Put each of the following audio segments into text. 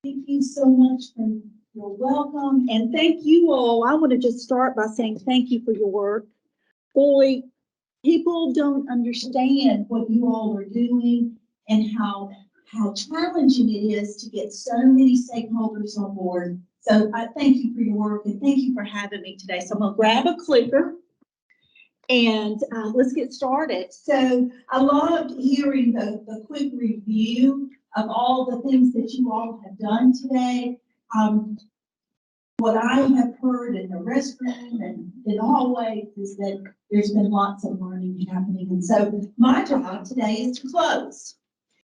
Thank you so much for your welcome, and thank you all. I want to just start by saying thank you for your work. Boy, people don't understand what you all are doing and how challenging it is to get so many stakeholders on board. So I thank you for your work and thank you for having me today. So I'm gonna grab a clicker and let's get started. So I loved hearing the quick review of all the things that you all have done today. What I have heard in the restroom and in the hallways is that there's been lots of learning happening. And so my job today is to close.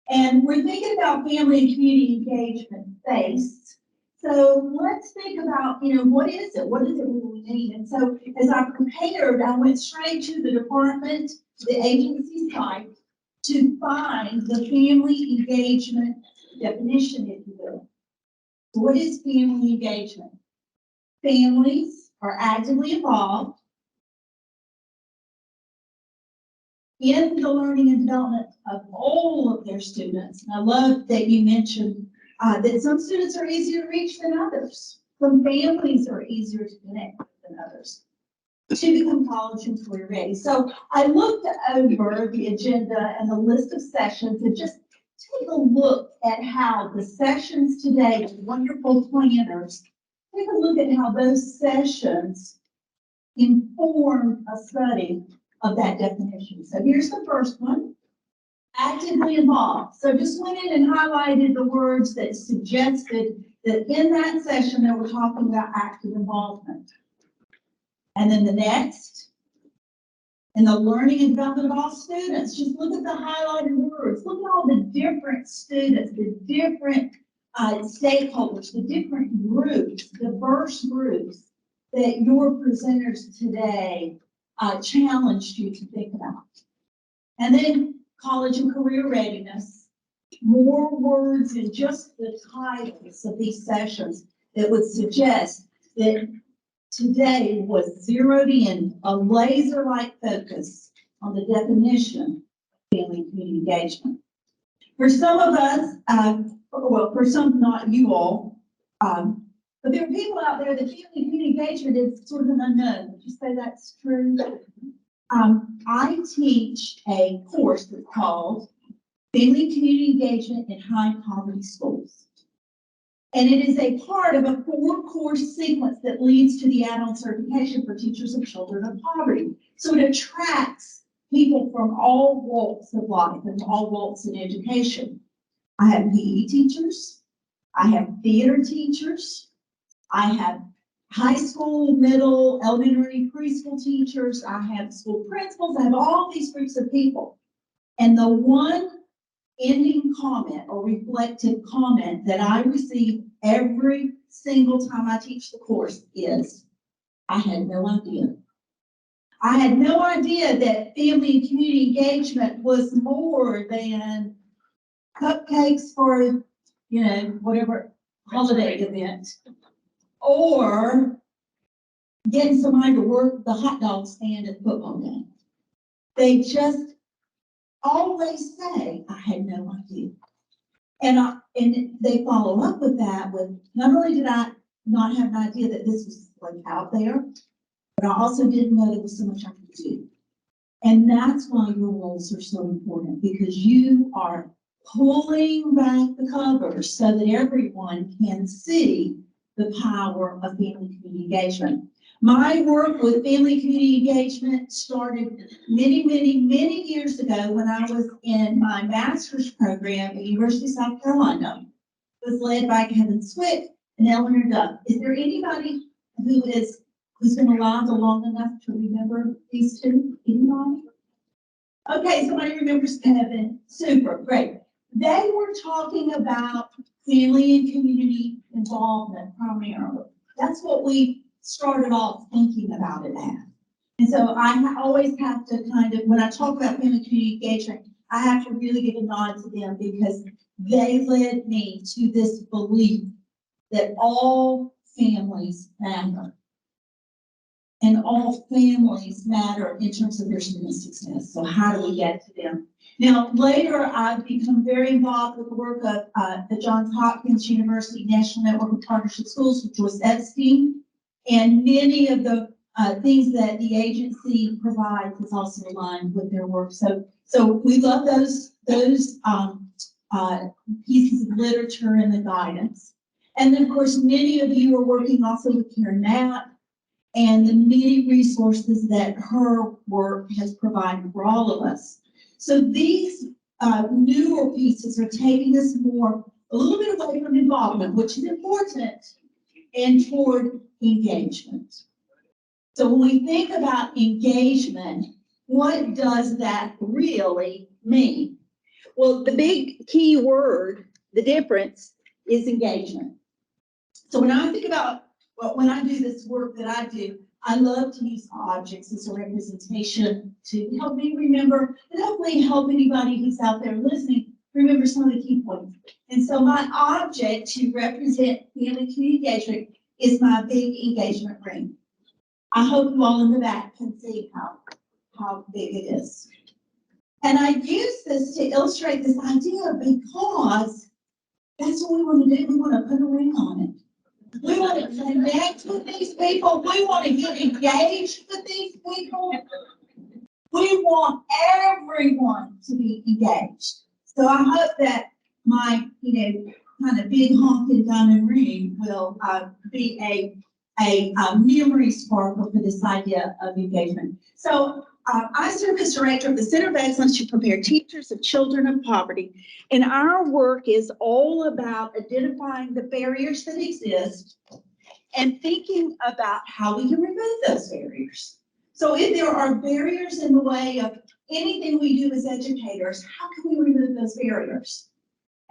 And we're thinking about family and community engagement FACE. So let's think about, what is it? What does it really mean? And so as I prepared, I went straight to the department, the agency site, to find the family engagement definition, if you will. What is family engagement? Families are actively involved in the learning and development of all of their students. And I love that you mentioned that some students are easier to reach than others. Some families are easier to connect with than others to become college and career ready. So I looked over the agenda and the list of sessions and just take a look at how the sessions today, wonderful planners, take a look at how those sessions inform a study of that definition. So here's the first one, actively involved. So just went in and highlighted the words that suggested that in that session that we're talking about active involvement. And then the next, in the learning and development of all students, just look at the highlighted words. Look at all the different students, the different stakeholders, the different groups, diverse groups that your presenters today challenged you to think about. And then college and career readiness, more words in just the titles of these sessions that would suggest that today was zeroed in, a laser-like focus on the definition of family and community engagement. For some of us, well, for some, not you all, but there are people out there that family and community engagement is sort of an unknown. Would you say that's true? I teach a course that's called Family and Community Engagement in High Poverty Schools. And it is a part of a 4-course sequence that leads to the add-on certification for teachers of children of poverty. So it attracts people from all walks of life and all walks in education. I have PE teachers, I have theater teachers, I have high school, middle, elementary, preschool teachers, I have school principals, I have all these groups of people. And the one ending comment or reflective comment that I receive every single time I teach the course is, I had no idea. I had no idea that family and community engagement was more than cupcakes for, whatever holiday event, or getting somebody to work the hot dog stand at the football game. They just always say, I had no idea. And they follow up with that with, not only did I not have an idea that this was like out there, but I also didn't know there was so much I could do. And that's why your roles are so important, because you are pulling back the covers so that everyone can see the power of family community engagement. My work with family community engagement started many, many, many years ago when I was in my master's program at University of South Carolina. It was led by Kevin Swick and Eleanor Duff. Is there anybody who's been alive long enough to remember these two? Anybody? Okay, somebody remembers Kevin. Super, great. They were talking about family and community involvement primarily. That's what we started off thinking about it as. And so I always have to when I talk about family and community engagement, I have to really give a nod to them, because they led me to this belief that all families matter. and all families matter in terms of their student success. So how do we get to them? Now, later, I've become very involved with the work of the Johns Hopkins University National Network of Partnership Schools with Joyce Epstein. And many of the things that the agency provides is also aligned with their work. So we love those pieces of literature and the guidance. And then, of course, many of you are working also with Karen Knapp and the many resources that her work has provided for all of us. So these newer pieces are taking us a little bit away from involvement, which is important, and toward engagement. So when we think about engagement, what does that really mean? Well, the big key word, the difference, is engagement. So when I think about, when I do this work that I do, I love to use objects as a representation to help me remember, and hopefully help anybody who's out there listening remember some of the key points. And so my object to represent family community engagement is my big engagement ring. I hope you all in the back can see how big it is. And I use this to illustrate this idea because that's what we want to do. We want to put a ring on it. We want to connect with these people. We want to get engaged with these people. We want everyone to be engaged. So I hope that my, kind of big honking diamond ring will be a memory sparkle for this idea of engagement. So I serve as director of the Center of Excellence to prepare teachers of children of poverty. And our work is all about identifying the barriers that exist and thinking about how we can remove those barriers. So if there are barriers in the way of anything we do as educators, how can we remove those barriers?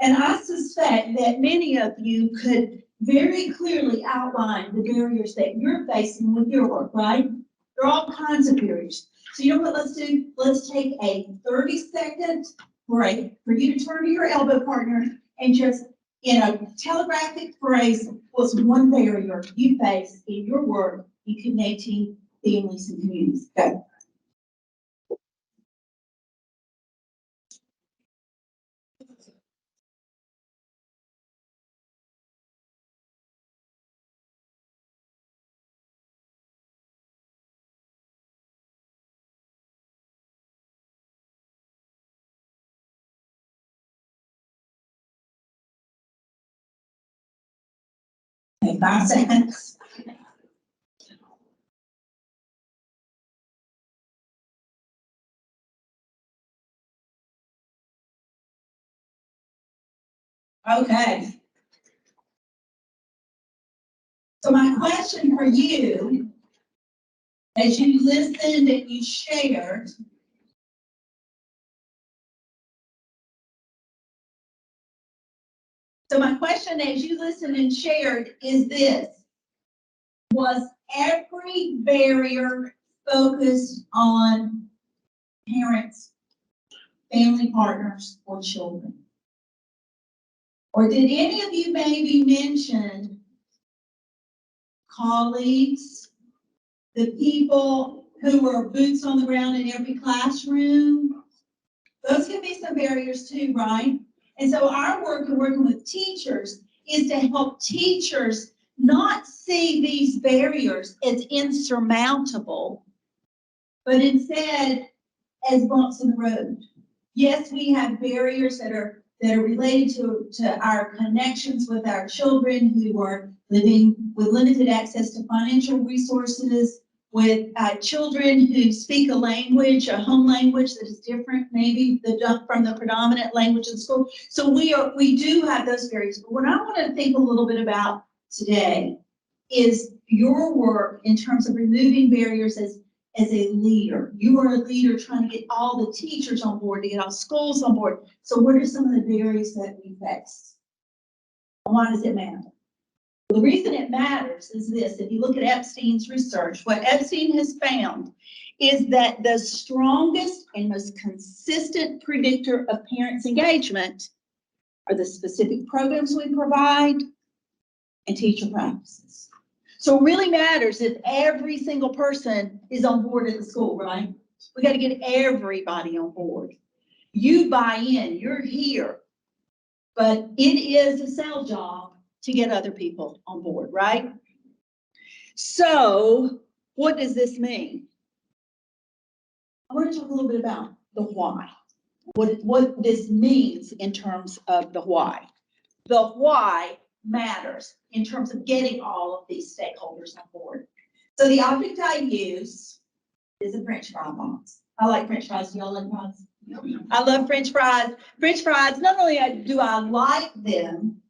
And I suspect that many of you could very clearly outline the barriers that you're facing with your work, right? There are all kinds of barriers. So you know what let's do? Let's take a 30-second break for you to turn to your elbow partner and just, in a telegraphic phrase, what's one barrier you face in your work in connecting families and communities? Go. Okay, 5 seconds. Okay. So my question for you, as you listened and you shared, is this: was every barrier focused on parents, family partners, or children? Or did any of you maybe mention colleagues, the people who were boots on the ground in every classroom? Those can be some barriers too, right? And so our work in working with teachers is to help teachers not see these barriers as insurmountable, but instead as bumps in the road. Yes, we have barriers that are related to our connections with our children who are living with limited access to financial resources, with children who speak a language, a home language that is different maybe from the predominant language in school. So we do have those barriers. But what I want to think a little bit about today is your work in terms of removing barriers as a leader. You are a leader trying to get all the teachers on board, to get all schools on board. So what are some of the barriers that we face? And why does it matter? The reason it matters is this: if you look at Epstein's research, what Epstein has found is that the strongest and most consistent predictor of parents' engagement are the specific programs we provide and teacher practices. So it really matters if every single person is on board at the school, right? We got to get everybody on board. You buy in, you're here, but it is a sales job to get other people on board, right? So what does this mean? I want to talk a little bit about the why. What this means in terms of the why. The why matters in terms of getting all of these stakeholders on board. So the object I use is a French fry box. I like French fries. Do y'all like fries? I love French fries. French fries, not only do I like them,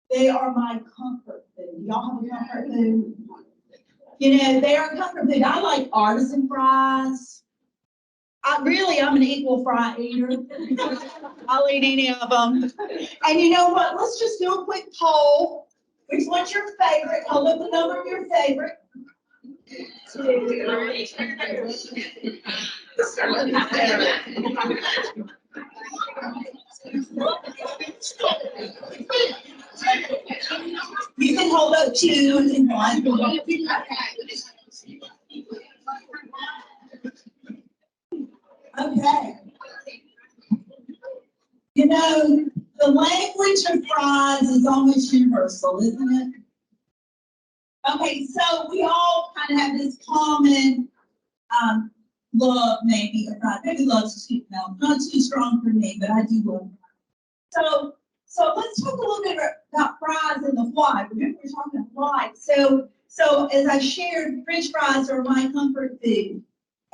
they are my comfort food. Y'all have a comfort food? You know, they are comfort food. I like artisan fries. I'm an equal fry eater. I'll eat any of them. And you know what? Let's just do a quick poll. Which one's your favorite? Hold up the number of your favorite. You can hold up 2 and 1. Okay. You know, the language of fries is almost universal, isn't it? Okay, so we all kind of have this common love, maybe, of fries. Maybe love's too, no, not too strong for me, but I do love fries. So let's talk a little bit about fries and the why. Remember, we're talking about why. So as I shared, French fries are my comfort food.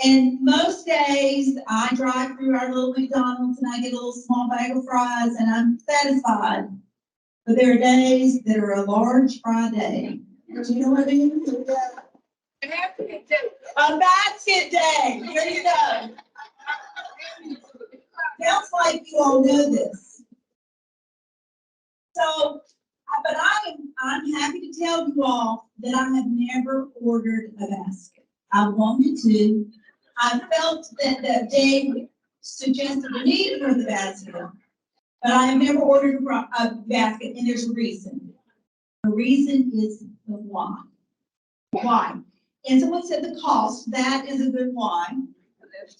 And most days I drive through our little McDonald's and I get a little small bag of fries and I'm satisfied. But there are days that are a large fry day. Do you know what I mean? A basket day. There you go. Sounds like you all know this. So, but I'm happy to tell you all that I have never ordered a basket. I wanted to. I felt that Dave suggested the need for the basket, but I have never ordered a basket, and there's a reason. The reason is the why. Why? And someone said the cost. That is a good why,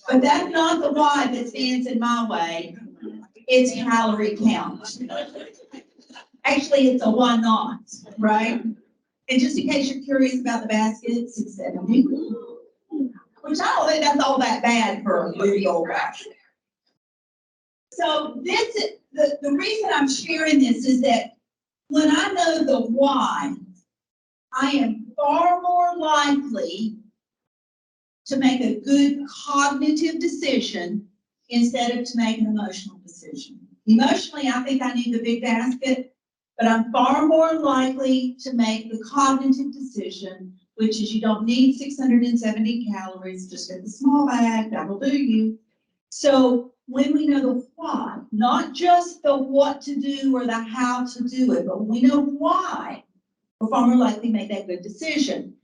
but that's not the why that stands in my way. It's calorie count. Actually, it's a why not, right? And just in case you're curious about the basket, it's $6.70. Which I don't think that's all that bad for a really old basket. So this is the reason I'm sharing this is that when I know the why, I am far more likely to make a good cognitive decision instead of to make an emotional decision. Emotionally, I think I need the big basket, but I'm far more likely to make the cognitive decision, which is you don't need 670 calories, just get the small bag, that'll do you. So when we know the why, not just the what to do or the how to do it, but when we know why, we're far more likely to make that good decision.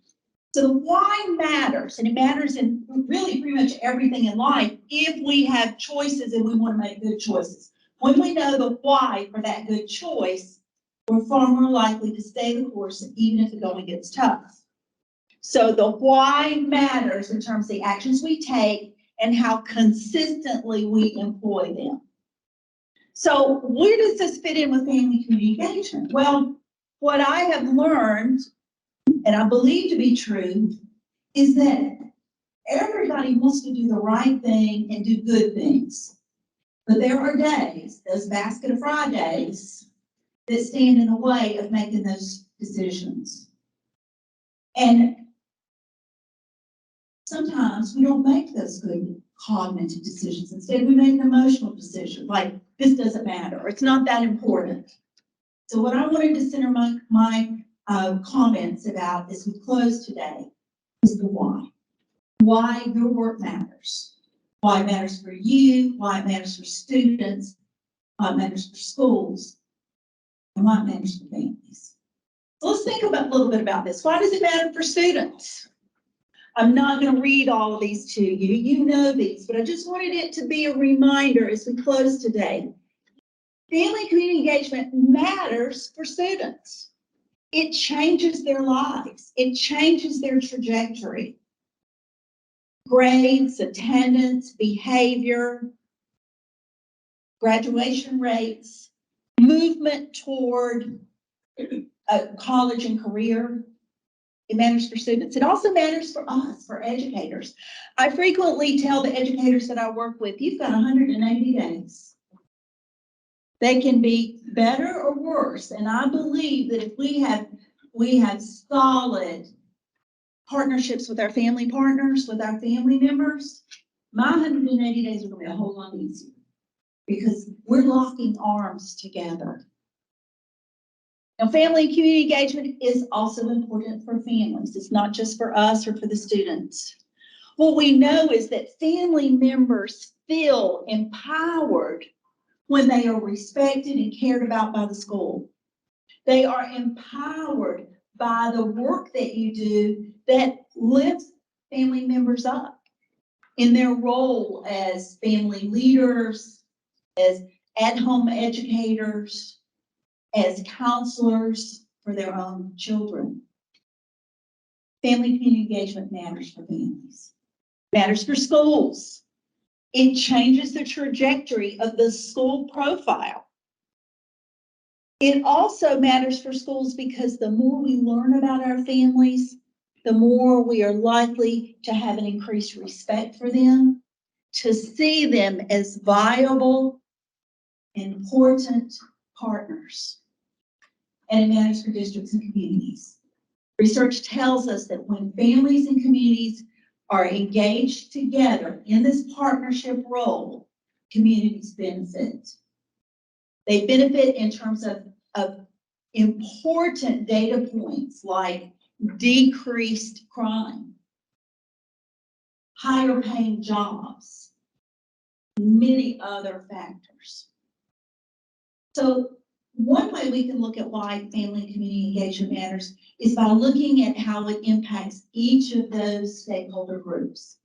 So the why matters, and it matters in really pretty much everything in life if we have choices and we want to make good choices. When we know the why for that good choice, we're far more likely to stay the course even if the going gets tough. So the why matters in terms of the actions we take and how consistently we employ them. So where does this fit in with family community engagement? Well, what I have learned, and I believe to be true, is that everybody wants to do the right thing and do good things. But there are days, those basket of fry days, that stand in the way of making those decisions. And sometimes we don't make those good cognitive decisions. Instead, we make an emotional decision, like this doesn't matter, or it's not that important. So what I wanted to center my comments about as we close today is the why. Why your work matters. Why it matters for you, why it matters for students, why it matters for schools, and why it matters for families. So let's think about a little bit about this. Why does it matter for students? I'm not going to read all of these to you. You know these, but I just wanted it to be a reminder as we close today. Family community engagement matters for students. it changes their lives. It changes their trajectory. Grades, attendance, behavior, graduation rates, movement toward college and career. It matters for students. It also matters for us, for educators. I frequently tell the educators that I work with, you've got 180 days. They can be better or worse. And I believe that if we have solid partnerships with our family partners, with our family members, my 180 days are going to be a whole lot easier because we're locking arms together. Now, family and community engagement is also important for families. It's not just for us or for the students. What we know is that family members feel empowered when they are respected and cared about by the school. They are empowered by the work that you do that lifts family members up in their role as family leaders, as at-home educators, as counselors for their own children. Family community engagement matters for families, matters for schools. It changes the trajectory of the school profile. It also matters for schools because the more we learn about our families, the more we are likely to have an increased respect for them, to see them as viable, important partners. And it matters for districts and communities. Research tells us that when families and communities are engaged together in this partnership role, communities benefit. They benefit in terms of important data points like decreased crime, higher paying jobs, many other factors. So one way we can look at why family and community engagement matters is by looking at how it impacts each of those stakeholder groups.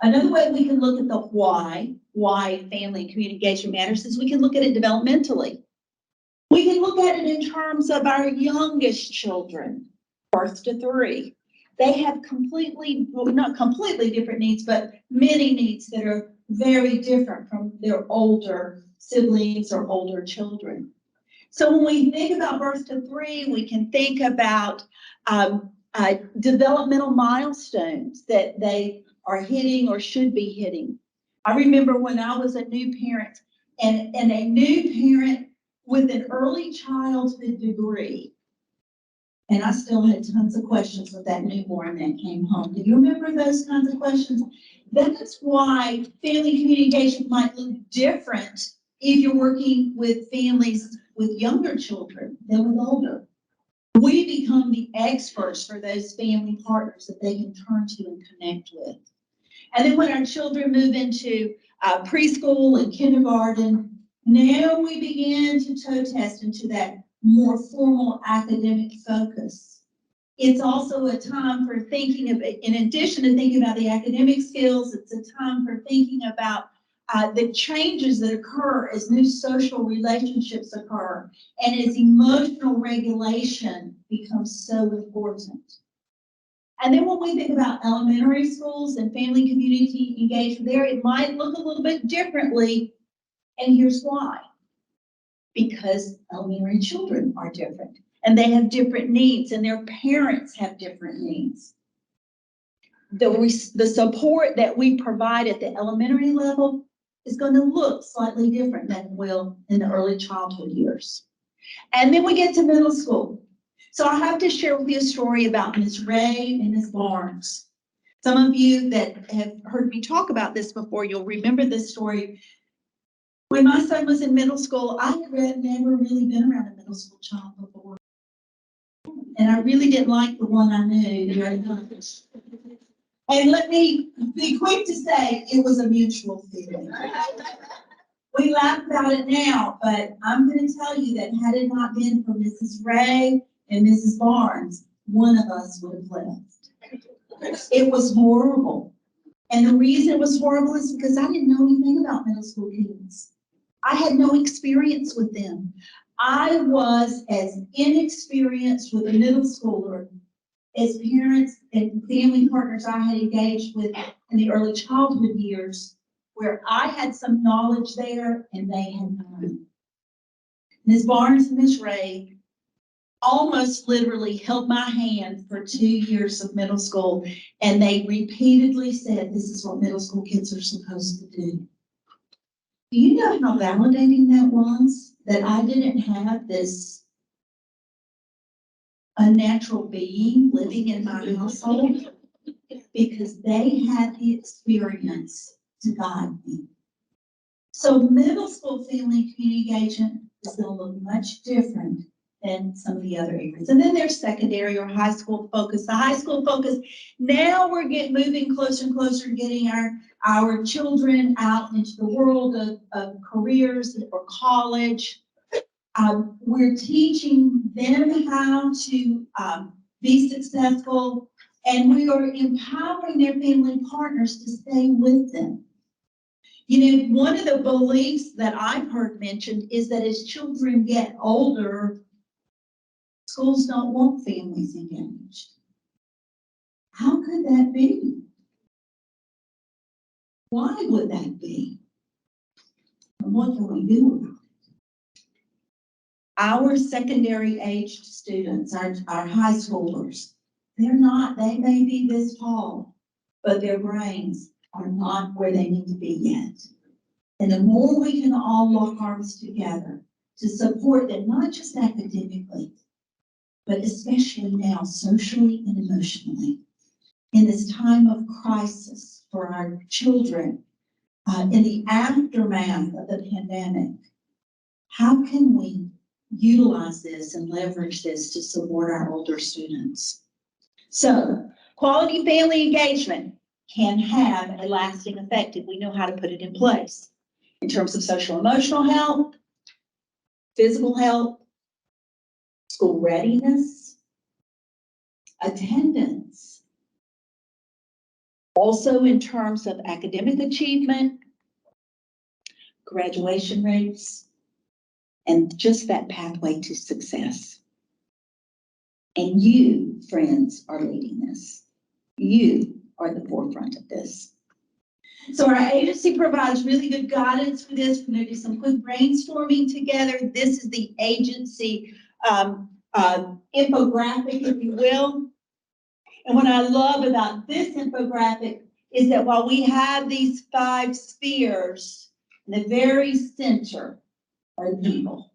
Another way we can look at the why family and community engagement matters is we can look at it developmentally. We can look at it in terms of our youngest children, birth to 3. They have not completely different needs, but many needs that are very different from their older siblings or older children. So when we think about birth to 3, we can think about developmental milestones that they are hitting or should be hitting. I remember when I was a new parent and a new parent with an early childhood degree, and I still had tons of questions with that newborn that came home. Do you remember those kinds of questions? That's why family community engagement might look different if you're working with families with younger children than with older. We become the experts for those family partners that they can turn to and connect with. And then when our children move into preschool and kindergarten, now we begin to toe test into that more formal academic focus. It's also a time for thinking of, in addition to thinking about the academic skills, it's a time for thinking about the changes that occur as new social relationships occur and as emotional regulation becomes so important. And then when we think about elementary schools and family community engagement there, it might look a little bit differently. And here's why. Because elementary children are different and they have different needs and their parents have different needs. The support that we provide at the elementary level is going to look slightly different than it will in the early childhood years. And then we get to middle school. So I have to share with you a story about Ms. Ray and Ms. Barnes. Some of you that have heard me talk about this before, you'll remember this story. When my son was in middle school, I had never really been around a middle school child before. And I really didn't like the one I knew very much. And let me be quick to say it was a mutual feeling. We laugh about it now, but I'm going to tell you that had it not been for Mrs. Ray and Mrs. Barnes, one of us would have left. It was horrible. And the reason it was horrible is because I didn't know anything about middle school kids. I had no experience with them. I was as inexperienced with a middle schooler as parents and family partners I had engaged with in the early childhood years, where I had some knowledge there and they had none. Ms. Barnes and Ms. Ray almost literally held my hand for 2 years of middle school, and they repeatedly said, this is what middle school kids are supposed to do. Do you know how validating that was? That I didn't have this unnatural being living in my household, because they had the experience to guide me. So middle school family community engagement is going to look much different than some of the other areas. And then there's secondary or high school focus. The high school focus, now we're moving closer and closer to getting our children out into the world of careers or college. We're teaching them how to be successful, and we are empowering their family partners to stay with them. You know, one of the beliefs that I've heard mentioned is that as children get older, schools don't want families engaged. How could that be? Why would that be? And what can we do about it? Our secondary aged students, our high schoolers, they may be this tall, but their brains are not where they need to be yet. And the more we can all lock arms together to support them, not just academically, but especially now socially and emotionally, in this time of crisis for our children, in the aftermath of the pandemic, how can we utilize this and leverage this to support our older students? So, quality family engagement can have a lasting effect if we know how to put it in place in terms of social emotional health, physical health, school readiness, attendance. Also in terms of academic achievement, graduation rates, and just that pathway to success. And you, friends, are leading this. You are the forefront of this. So our agency provides really good guidance for this. We're going to do some quick brainstorming together. This is the agency infographic, if you will. And what I love about this infographic is that while we have these 5 spheres, in the very center are the people.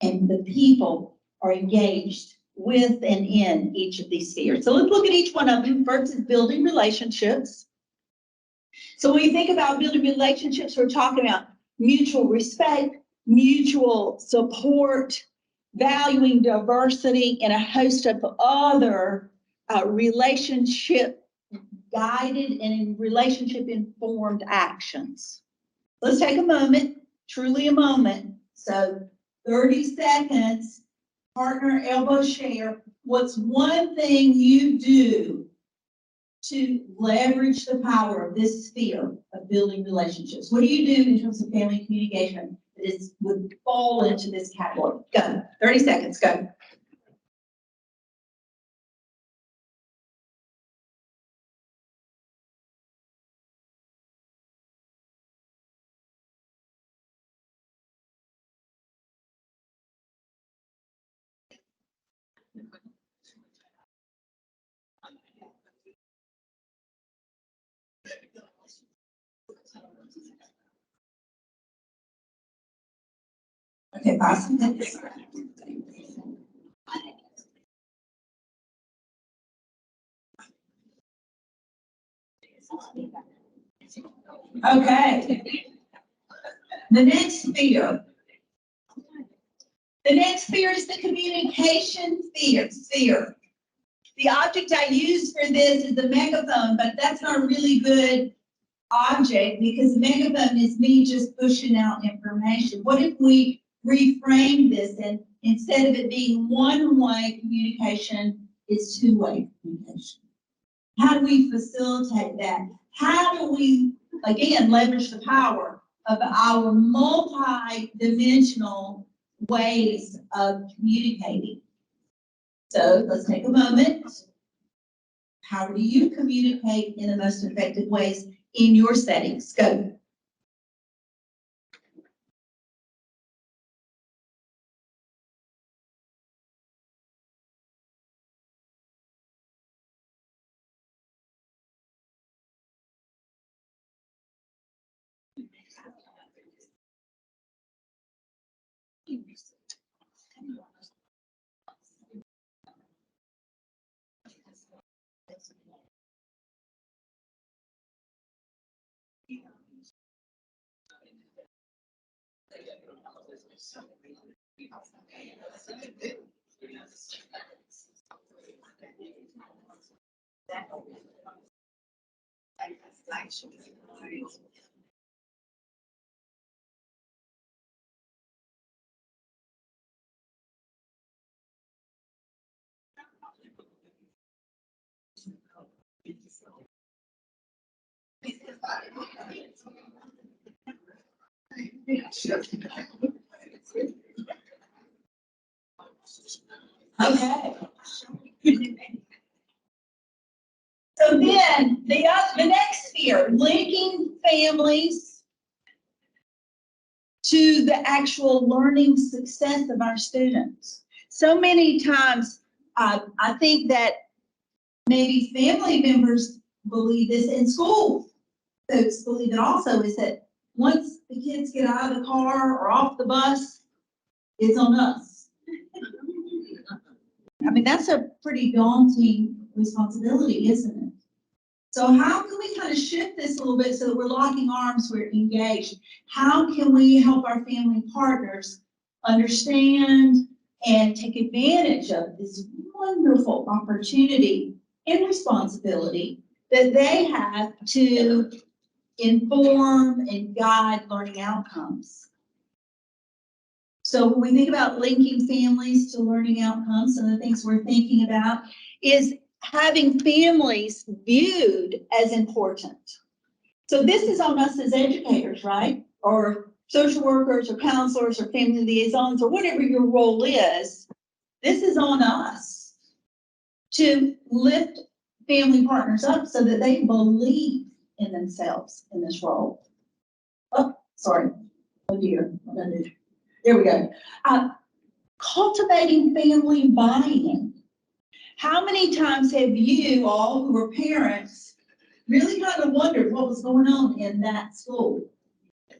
And the people are engaged with and in each of these spheres. So let's look at each one of them. First is building relationships. So when we think about building relationships, we're talking about mutual respect, mutual support, valuing diversity, and a host of other relationship guided and relationship informed actions. Let's take a moment, truly a moment. So 30 seconds, partner elbow share. What's one thing you do to leverage the power of this sphere of building relationships? What do you do in terms of family communication that would fall into this category? Go, 30 seconds, go. Okay, 5 seconds. Okay. The next sphere. The next sphere is the communication sphere. The object I use for this is the megaphone, but that's not a really good object because the megaphone is me just pushing out information. What if we reframe this and instead of it being one-way communication, it's two-way communication? How do we facilitate that? How do we, again, leverage the power of our multi-dimensional ways of communicating. So let's take a moment. How do you communicate in the most effective ways in your settings? Go. Okay. So then the next sphere, linking families to the actual learning success of our students. So many times, I think that maybe family members believe this, and school folks believe it also, is that once the kids get out of the car or off the bus, it's on us. I mean, that's a pretty daunting responsibility, isn't it? So how can we kind of shift this a little bit so that we're locking arms, we're engaged? How can we help our family partners understand and take advantage of this wonderful opportunity and responsibility that they have to inform and guide learning outcomes? So when we think about linking families to learning outcomes, some of the things we're thinking about is having families viewed as important. So this is on us as educators, right? Or social workers or counselors or family liaisons or whatever your role is. This is on us to lift family partners up so that they believe in themselves in this role. Oh, sorry. Oh dear. What did I do? There we go. Cultivating family buy-in. How many times have you all who are parents really kind of wondered what was going on in that school?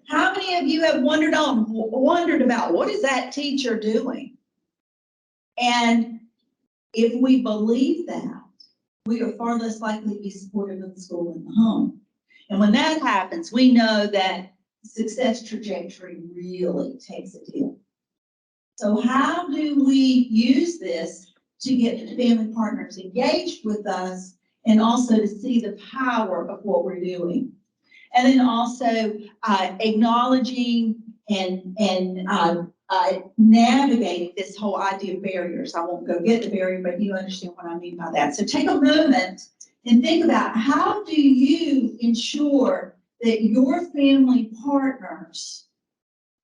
How many of you have wondered about what is that teacher doing? And if we believe that, we are far less likely to be supportive of the school in the home. And when that happens, we know that success trajectory really takes a dip. So how do we use this to get family partners engaged with us and also to see the power of what we're doing? And then also acknowledging and navigating this whole idea of barriers. I won't go get the barrier, but you understand what I mean by that. So take a moment and think about, how do you ensure that your family partners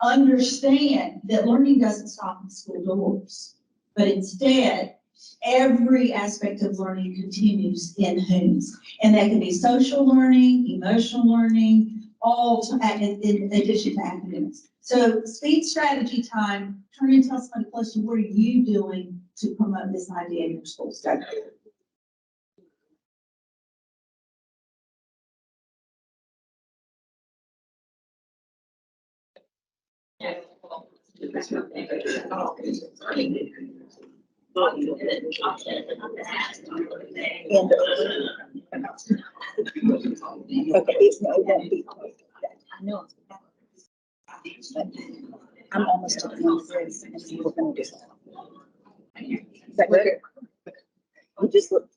understand that learning doesn't stop in school doors, but instead every aspect of learning continues in homes. And that can be social learning, emotional learning, all in addition to academics. So speed strategy time, turn and tell somebody close to you, what are you doing to promote this idea in your school study? Okay, it's no, it won't be quite that. I know. But I'm almost to the end of this, and then we're gonna do something. Is that good? We just look.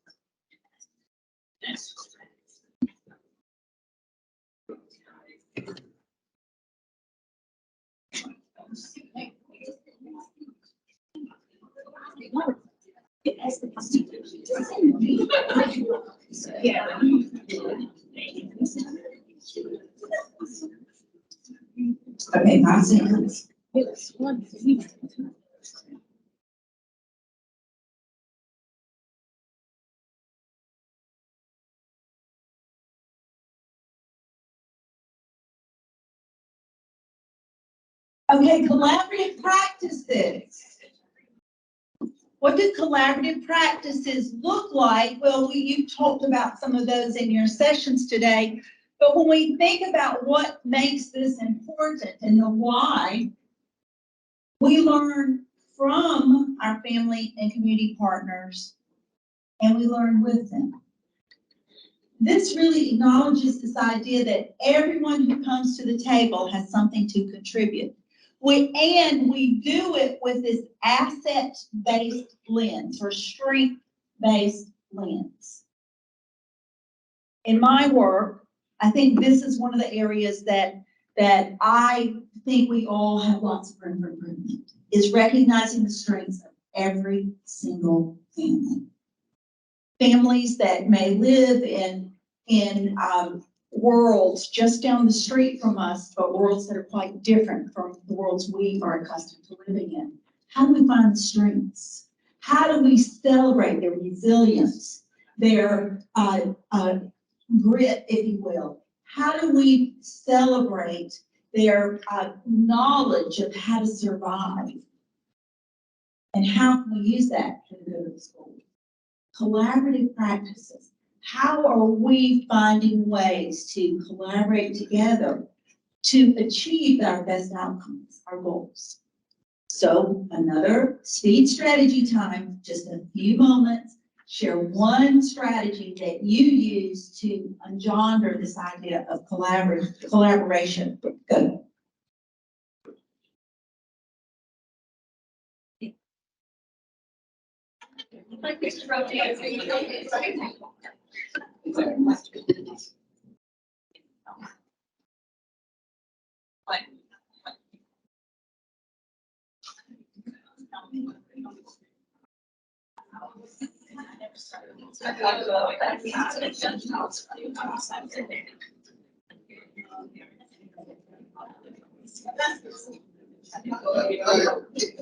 Yeah. Okay, 5 seconds. Yes. Okay, collaborative practices. What do collaborative practices look like? Well, you talked about some of those in your sessions today, but when we think about what makes this important and the why, we learn from our family and community partners, and we learn with them. This really acknowledges this idea that everyone who comes to the table has something to contribute. We do it with this asset-based lens or strength-based lens. In my work, I think this is one of the areas that I think we all have lots of room for improvement, is recognizing the strengths of every single family. Families that may live in worlds just down the street from us, but worlds that are quite different from the worlds we are accustomed to living in. How do we find the strengths? How do we celebrate their resilience, their grit, if you will? How do we celebrate their knowledge of how to survive? And how can we use that for the good of the school? Collaborative practices. How are we finding ways to collaborate together to achieve our best outcomes, our goals? So another speed strategy time, just a few moments. Share one strategy that you use to engender this idea of collaboration. Go.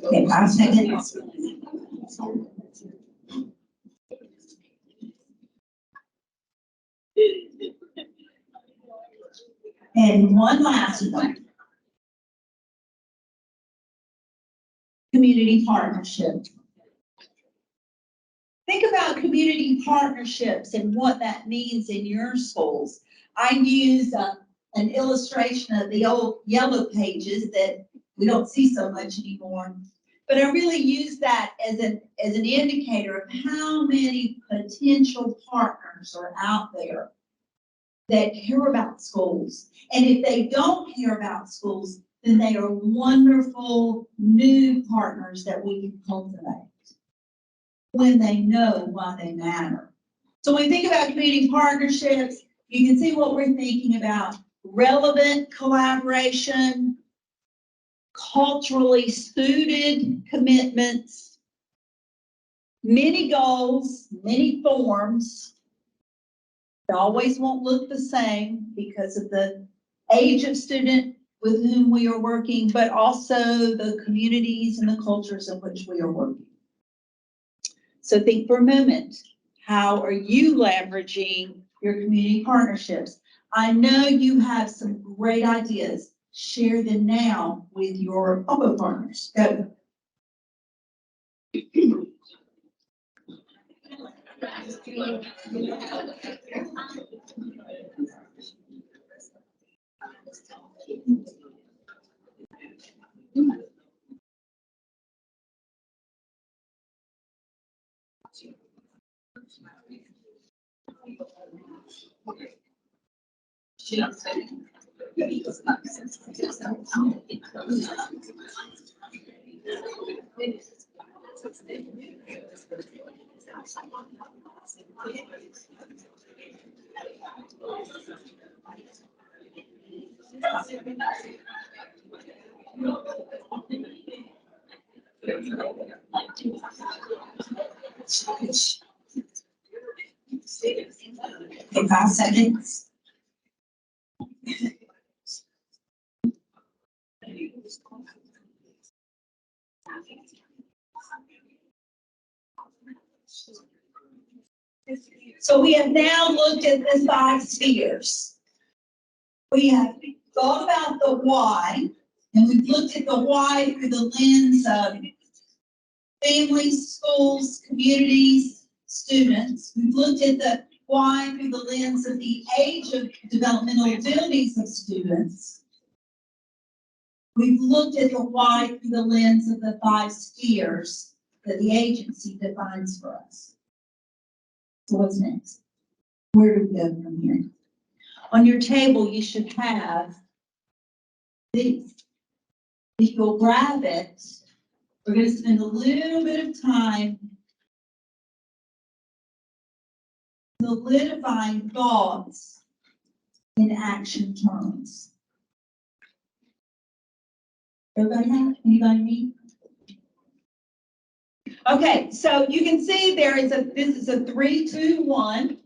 Okay, 5 seconds. And one last one. Community partnership. Think about community partnerships and what that means in your schools. I use an illustration of the old yellow pages that we don't see so much anymore. But I really use that as an indicator of how many potential partners are out there that care about schools. And if they don't care about schools, then they are wonderful new partners that we can cultivate when they know why they matter. So when we think about community partnerships, you can see what we're thinking about: relevant collaboration, culturally suited commitments, many goals, many forms. They always won't look the same because of the age of student with whom we are working, but also the communities and the cultures in which we are working. So think for a moment, how are you leveraging your community partnerships? I know you have some great ideas. Share them now with your other partners. Go. Okay, 5 seconds. So we have now looked at the 5 spheres. We have thought about the why, and we've looked at the why through the lens of families, schools, communities, students. We've looked at the why through the lens of the age of developmental abilities of students. We've looked at the why through the lens of the 5 spheres that the agency defines for us. So what's next? Where do we go from here? On your table, you should have these. If you'll grab it, we're going to spend a little bit of time solidifying thoughts in action terms. Everybody have? Anybody need? Okay, so you can see this is a 3, 2, 1.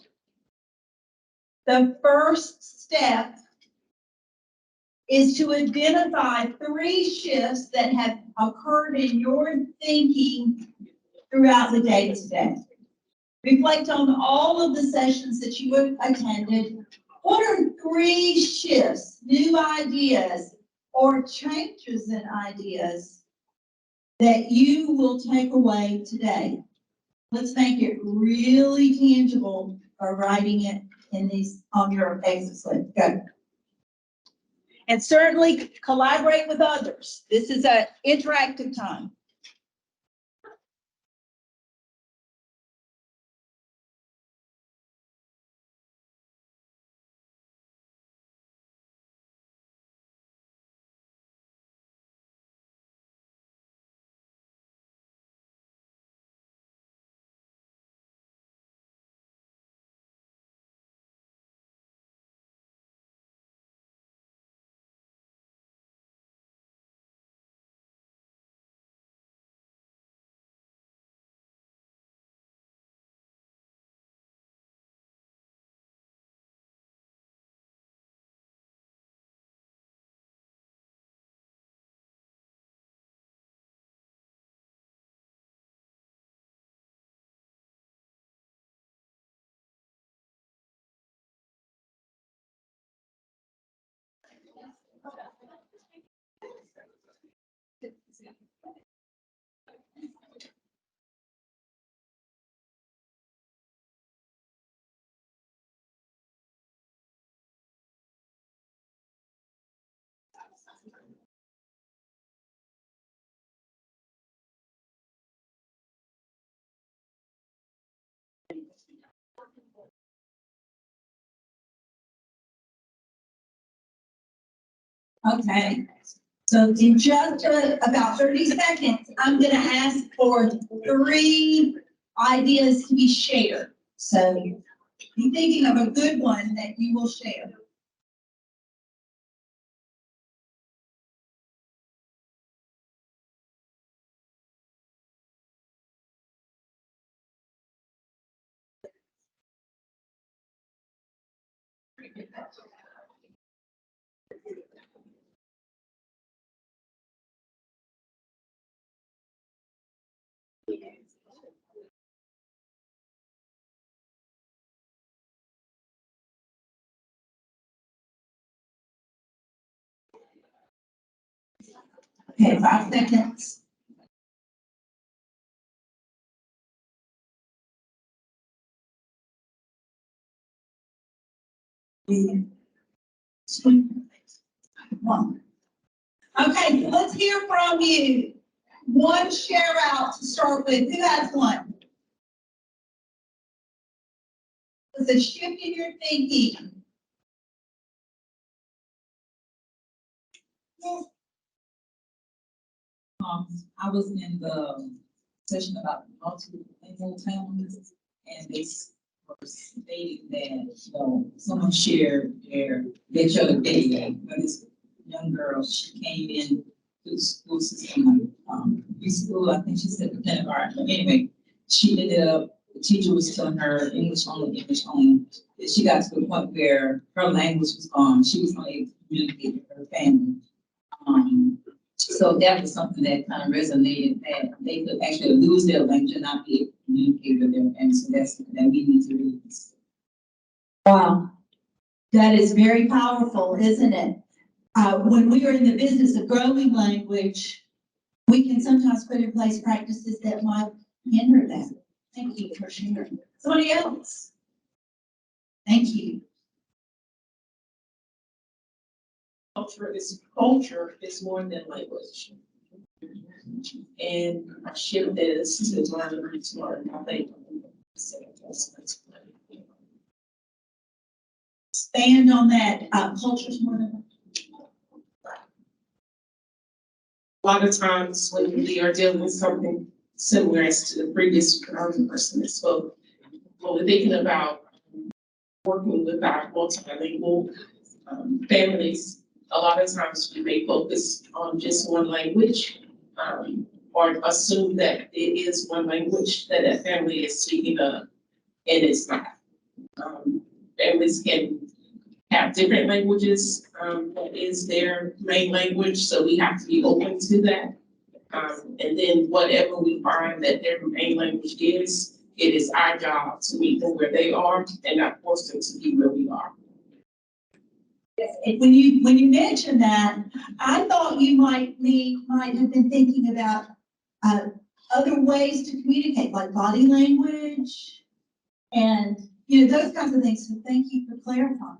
The first step is to identify 3 shifts that have occurred in your thinking throughout the day today. Reflect on all of the sessions that you have attended. What are 3 shifts, new ideas, or changes in ideas that you will take away today? Let's make it really tangible by writing it in these on your exit slip. Go. And certainly collaborate with others. This is an interactive time. Okay, so in just about 30 seconds, I'm going to ask for 3 ideas to be shared. So be thinking of a good one that you will share. Okay, 5 seconds. Three, 2, 1. Okay, let's hear from you. One share out to start with. Who has one? Was a shift in your thinking? I was in the session about multilingual families, and they were stating that, someone shared their children video. This young girl, she came in to the school system, preschool, I think she said the kindergarten, but anyway, she ended up, the teacher was telling her English only. She got to the point where her language was gone. She was only able to communicate with her family. So that was something that kind of resonated, that they could actually lose their language and not be able to communicate with them, and so that's, that we need to release. Wow, that is very powerful, isn't it? When we are in the business of growing language, we can sometimes put in place practices that might hinder that. Thank you for sharing. Somebody else? Thank you. Culture is more than language. And our shift is to learn to learn, I think. Expand on that, culture's more than. A lot of times when we are dealing with something similar as to the previous person that spoke, when we're thinking about working with our multilingual families, a lot of times we may focus on just one language, or assume that it is one language that a family is speaking of, and it's not. Families can have different languages, that is their main language, so we have to be open to that. And then whatever we find that their main language is, it is our job to meet them where they are and not force them to be where we are. When you mentioned that, I thought you might have been thinking about other ways to communicate, like body language, and those kinds of things. So thank you for clarifying.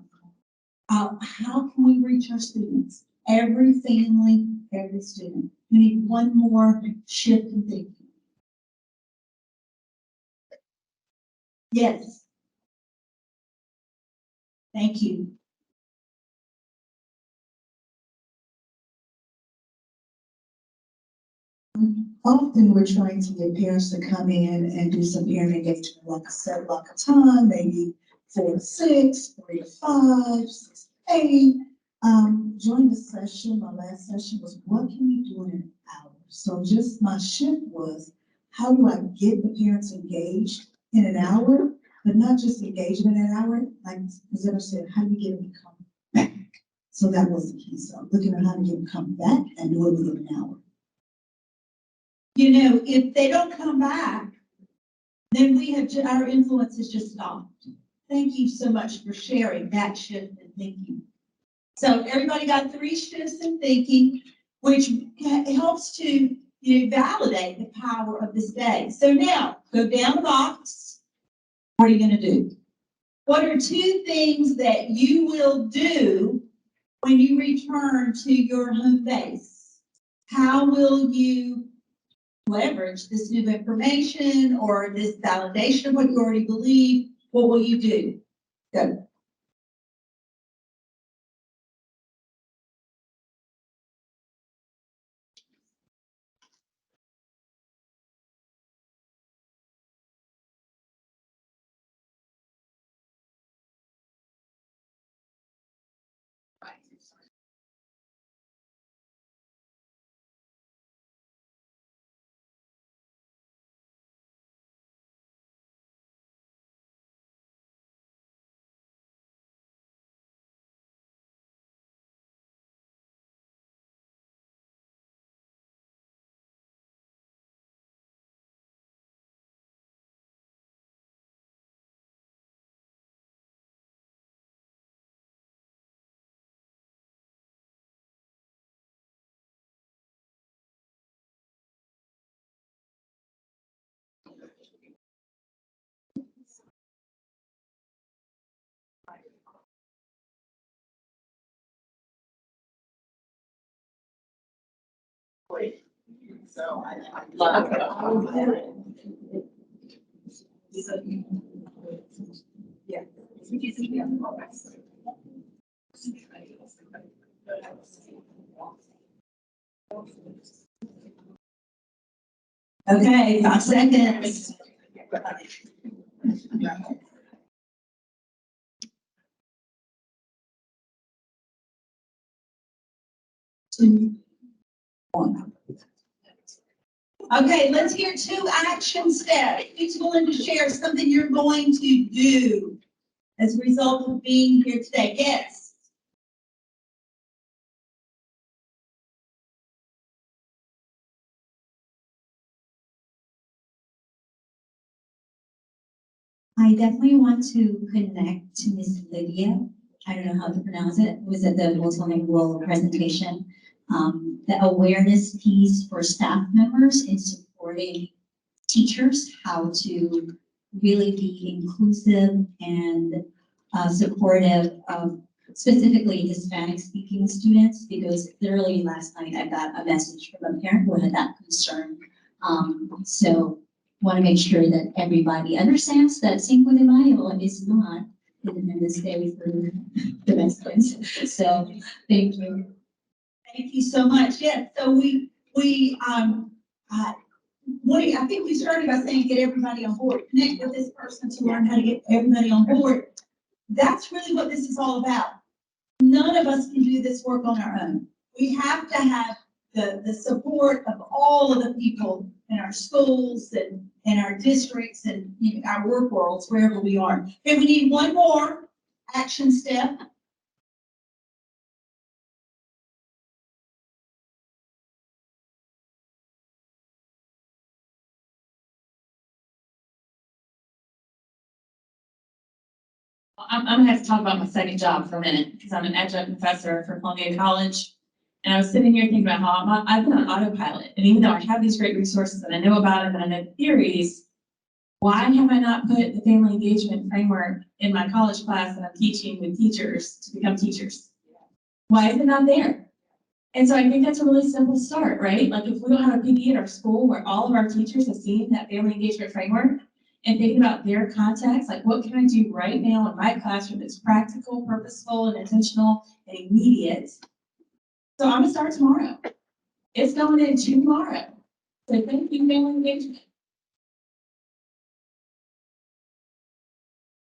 How can we reach our students? Every family, every student. We need one more shift in thinking. Yes. Thank you. Often we're trying to get parents to come in and do some parent engagement, like a set block of time, maybe 4 to 6, 3 to 5, 6 to 8. During the session, my last session was, what can we do in an hour? So just my shift was, how do I get the parents engaged in an hour, but not just engagement in an hour, like Presenter said, how do you get them to come back? So that was the key. So looking at how to get them to come back and do it within an hour. If they don't come back, then our influence is just stopped. Thank you so much for sharing that shift in thinking. So everybody got 3 shifts in thinking, which helps to validate the power of this day. So now, go down the box. What are you going to do? What are 2 things that you will do when you return to your home base? How will you leverage this new information or this validation of what you already believe? What will you do? Go. So I love it. Yeah. Okay, 5 seconds. Two, 1. Okay, let's hear 2 action steps. Who's willing to share something you're going to do as a result of being here today? Yes. I definitely want to connect to Miss Lydia. I don't know how to pronounce it. It was at the multilingual presentation. The awareness piece for staff members in supporting teachers, how to really be inclusive and supportive of specifically Hispanic speaking students, because literally last night I got a message from a parent who had that concern. So want to make sure that everybody understands that Cinco de Mayo is not Independence Day for the Mexicans. So thank you. Thank you so much. Yes, so Woody, I think we started by saying get everybody on board, connect with this person to learn how to get everybody on board. That's really what this is all about. None of us can do this work on our own. We have to have the support of all of the people in our schools and in our districts and in our work worlds, wherever we are. Okay, we need one more action step. I'm gonna have to talk about my second job for a minute, because I'm an adjunct professor for Columbia College. And I was sitting here thinking about how I've been on autopilot, and even though I have these great resources and I know about them and I know the theories, why have I not put the family engagement framework in my college class that I'm teaching with teachers to become teachers? Why is it not there? And so I think that's a really simple start, right? Like if we don't have a PD at our school where all of our teachers have seen that family engagement framework, and thinking about their context, like what can I do right now in my classroom that's practical, purposeful, and intentional, and immediate. So I'm gonna start tomorrow. It's going in tomorrow. So thank you, family engagement.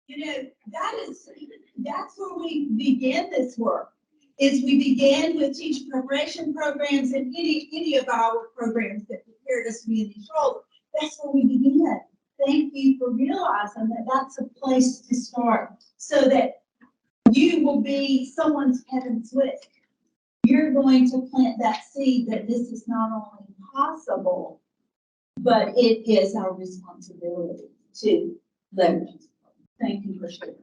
You know, that's where we began this work, is we began with teacher preparation programs and any of our programs that prepared us to be in these roles. That's where we began. Thank you for realizing that that's a place to start, so that you will be someone's Kevin Swift. You're going to plant that seed that this is not only possible, but it is our responsibility to leverage. Thank you for sharing.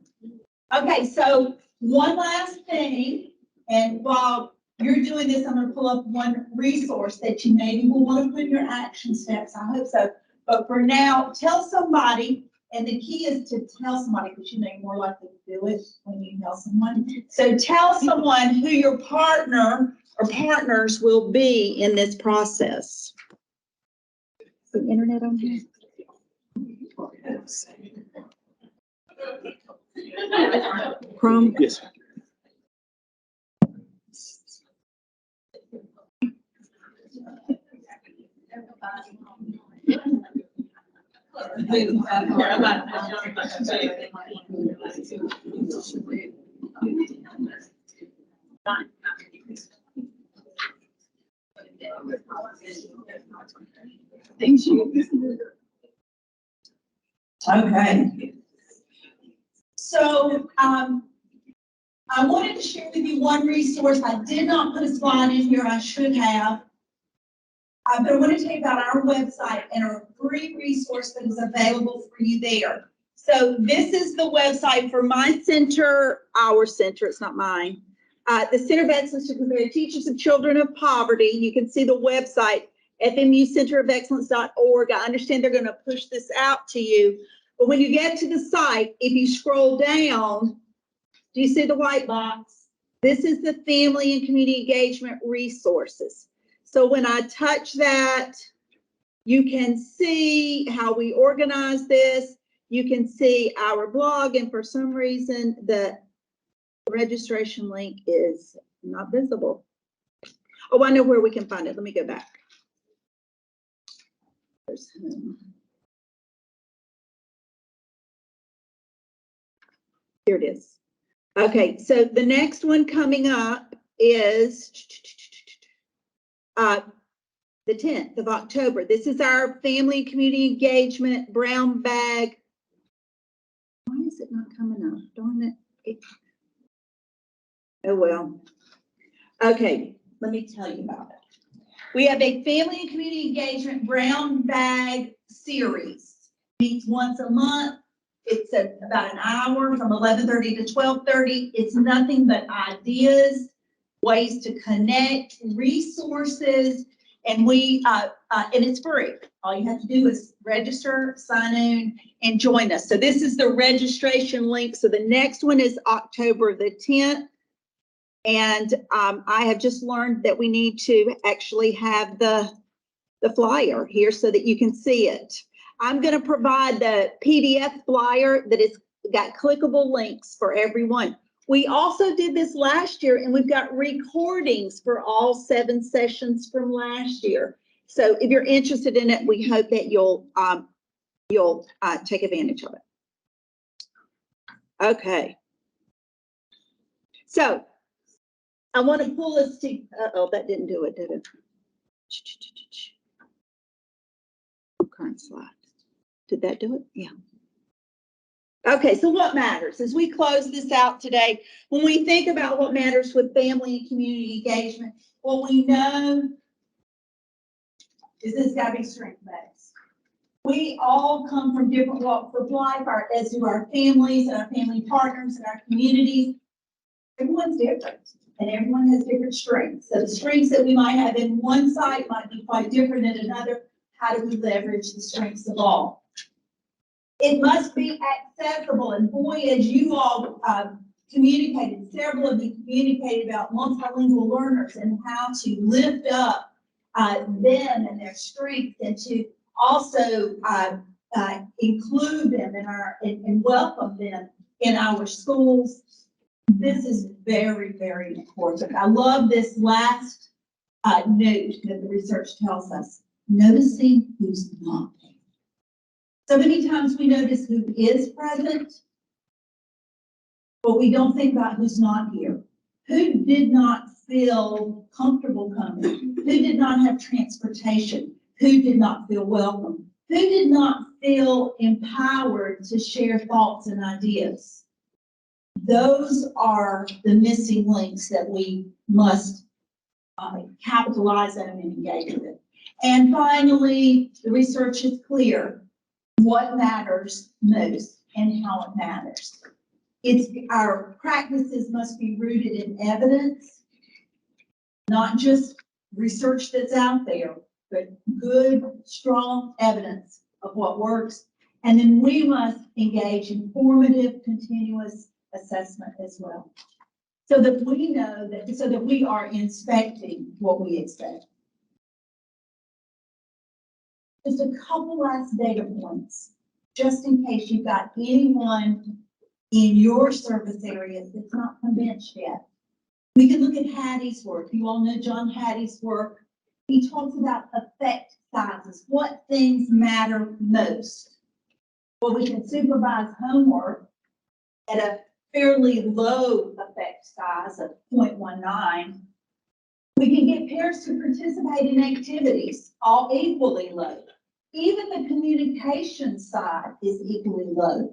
Okay, so one last thing, and while you're doing this, I'm going to pull up one resource that you maybe will want to put in your action steps. I hope so. But for now, tell somebody, and the key is to tell somebody, because you know you're more likely to do it when you tell someone. So tell someone who your partner or partners will be in this process. The internet on here? Chrome? Yes. Okay. So, I wanted to share with you one resource. I did not put a slide in here. I should have. But I want to tell you about our website and our free resource that is available for you there. So this is the website for my center, our center, it's not mine. The Center of Excellence to Prepare Teachers of Children of Poverty. You can see the website, fmucenterofexcellence.org. I understand they're going to push this out to you. But when you get to the site, if you scroll down, do you see the white box? This is the Family and Community Engagement Resources. So when I touch that, you can see how we organize this. You can see our blog, and for some reason the registration link is not visible. Oh, I know where we can find it. Let me go back. Here it is. Okay, so the next one coming up is the 10th of October. This is our Family and Community Engagement Brown Bag. Why is it not coming up? Darn it. Oh, well. Okay, let me tell you about it. We have a Family and Community Engagement Brown Bag series. Meets once a month. about an hour from 11:30 to 12:30. It's nothing but ideas, ways to connect, resources, and and it's free. All you have to do is register, sign in, and join us. So this is the registration link. So the next one is October the 10th. And I have just learned that we need to actually have the flyer here so that you can see it. I'm going to provide the PDF flyer that has got clickable links for everyone. We also did this last year, and we've got recordings for all 7 sessions from last year. So if you're interested in it, we hope that you'll take advantage of it. Okay. So I want to pull us to, uh-oh, that didn't do it, did it? Current slide. Did that do it? Yeah. Okay, so what matters as we close this out today, when we think about what matters with family and community engagement, what we know is this got to be strength-based. We all come from different walks of life, as do our families and our family partners and our communities. Everyone's different, and everyone has different strengths. So the strengths that we might have in one side might be quite different in another. How do we leverage the strengths of all? It must be accessible, and boy, as you all communicated, several of you communicated about multilingual learners and how to lift up them and their strengths, and to also include them in and welcome them in our schools. This is very, very important. I love this last note that the research tells us: noticing who's not there. So many times we notice who is present, but we don't think about who's not here. Who did not feel comfortable coming? Who did not have transportation? Who did not feel welcome? Who did not feel empowered to share thoughts and ideas? Those are the missing links that we must capitalize on and engage with. And finally, the research is clear. What matters most and how it matters. Our practices must be rooted in evidence, not just research that's out there, but good, strong evidence of what works. And then we must engage in formative, continuous assessment as well, so that we know that, so that we are inspecting what we expect. Just a couple last data points, just in case you've got anyone in your service areas that's not convinced yet. We can look at Hattie's work. You all know John Hattie's work. He talks about effect sizes. What things matter most? Well, we can supervise homework at a fairly low effect size of 0.19. We can get parents to participate in activities, all equally low. Even the communication side is equally low.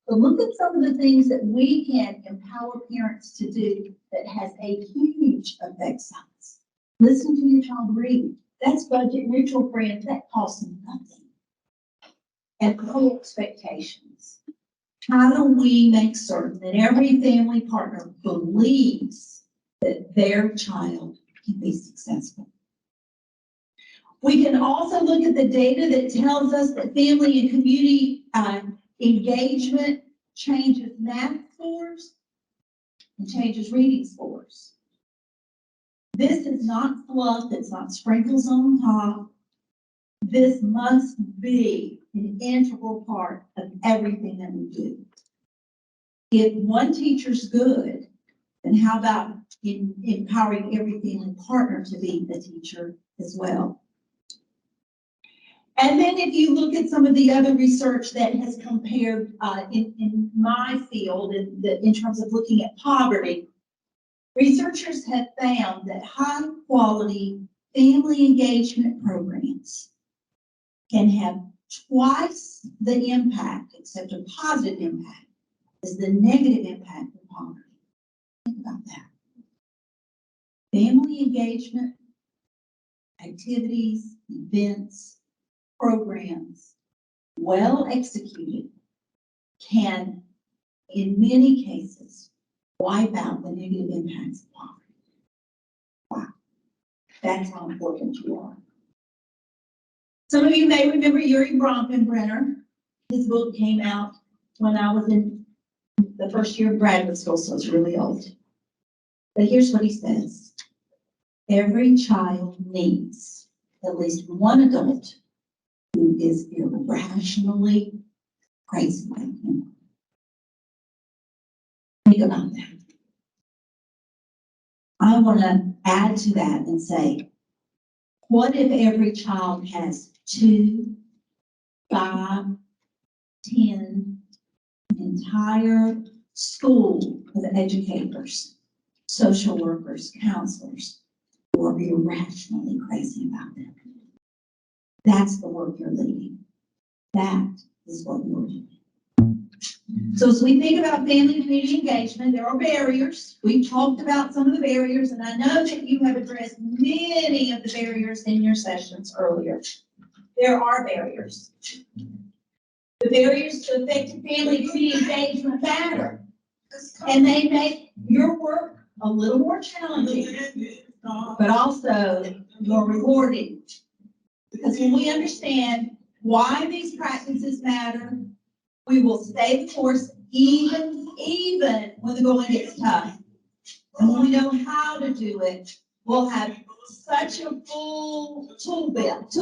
So look at some of the things that we can empower parents to do that has a huge effect size. Listen to your child read. That's budget neutral, friends. That costs nothing. And low expectations. How do we make certain that every family partner believes that their child can be successful? We can also look at the data that tells us that family and community engagement changes math scores and changes reading scores. This is not fluff, it's not sprinkles on top. This must be an integral part of everything that we do. If one teacher's good, then how about empowering every family partner to be the teacher as well? And then if you look at some of the other research that has compared in my field, in terms of looking at poverty, researchers have found that high quality family engagement programs can have twice the impact, except a positive impact, as the negative impact of poverty. Think about that. Family engagement, activities, events, programs, well executed, can, in many cases, wipe out the negative impacts of poverty. Wow. That's how important you are. Some of you may remember Yuri Bronfenbrenner. His book came out when I was in the first year of graduate school, so it's really old. But here's what he says. Every child needs at least one adult who is irrationally crazy like him. Think about that. I want to add to that and say, what if every child has 2, 5, 10, an entire school of educators, social workers, counselors, who are irrationally crazy about them? That's the work you're leading. That is what we're doing. So as we think about family and community engagement, there are barriers. We've talked about some of the barriers, and I know that you have addressed many of the barriers in your sessions earlier. There are barriers. The barriers to effective family and community engagement matter, and they make your work a little more challenging, but also more rewarding. Because when we understand why these practices matter, we will stay the course even when the going gets tough. And when we know how to do it, we'll have such a full tool belt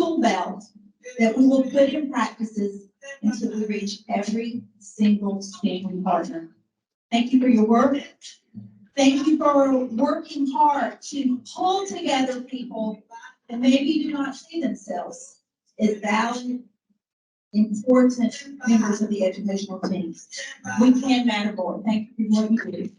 that we will put in practices until we reach every single speaking partner. Thank you for your work. Thank you for working hard to pull together people that maybe do not see themselves as valid, important members of the educational team. We can matter more. Thank you for what you do.